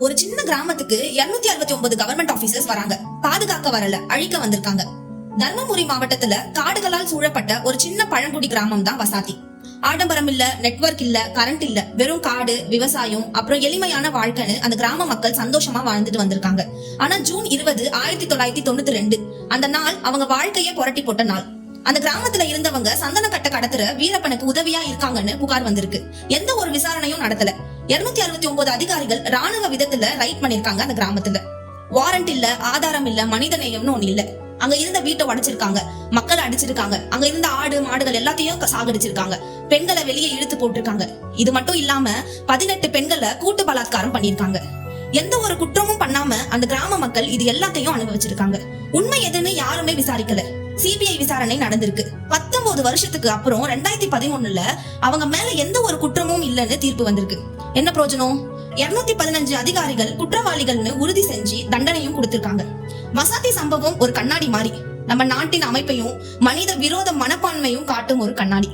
ஒரு சின்ன கிராமத்துக்கு 269 கவர்மெண்ட் ஆபீசர்ஸ் வராங்க. பாதுகாக்க வரல, அழிக்க வந்திருக்காங்க. தர்மபுரி மாவட்டத்துல காடுகளால் சூழப்பட்ட ஒரு சின்ன பழங்குடி கிராமம் தான் வசாத்தி. ஆடம்பரம் இல்ல, நெட்வொர்க் இல்ல, கரண்ட் இல்ல, வெறும் காடு, விவசாயம், அப்புறம் எளிமையான வாழ்க்கைன்னு அந்த கிராம மக்கள் சந்தோஷமா வாழ்ந்துட்டு வந்திருக்காங்க. ஆனா ஜூன் 20, 1992 அந்த நாள் அவங்க வாழ்க்கைய புரட்டி போட்ட நாள். அந்த கிராமத்துல இருந்தவங்க சந்தன கட்ட கடத்துற வீரப்பனுக்கு உதவியா இருக்காங்கன்னு புகார் வந்திருக்கு. எந்த ஒரு விசாரணையும் நடத்தல. 269 அதிகாரிகள் ராணுவ விதத்துல ரைட் பண்ணிருக்காங்க. அந்த கிராமத்துல வாரண்ட் இல்ல, ஆதாரம் இல்ல, மனித நேயம்னு ஒண்ணு இல்ல. அங்க இருந்த வீட்டை உடைச்சிருக்காங்க, மக்களை அடிச்சிருக்காங்க, அங்க இருந்த ஆடு மாடுகள் எல்லாத்தையும் சாகடிச்சிருக்காங்க, பெண்களை வெளியே இழுத்து போட்டிருக்காங்க. இது மட்டும் இல்லாம 18 பெண்களை கூட்டு பலாத்காரம் பண்ணிருக்காங்க. எந்த ஒரு குற்றமும் பண்ணாம அந்த கிராம மக்கள் இது எல்லாத்தையும் அனுபவிச்சிருக்காங்க. உண்மை எதுன்னு யாருமே விசாரிக்கல. சிபிஐ விசாரணை நடந்திருக்கு. 19 வருஷத்துக்கு அப்புறம் 2011 அவங்க மேல எந்த ஒரு குற்றமும் இல்லைன்னு தீர்ப்பு வந்திருக்கு. என்ன பிரயோஜனம்? 215 அதிகாரிகள் குற்றவாளிகள்னு உறுதி செஞ்சு தண்டனையும் கொடுத்திருக்காங்க. வசாத்தி சம்பவம் ஒரு கண்ணாடி மாதிரி நம்ம நாட்டின் அமைப்பையும் மனித விரோத மனப்பான்மையும் காட்டும் ஒரு கண்ணாடி.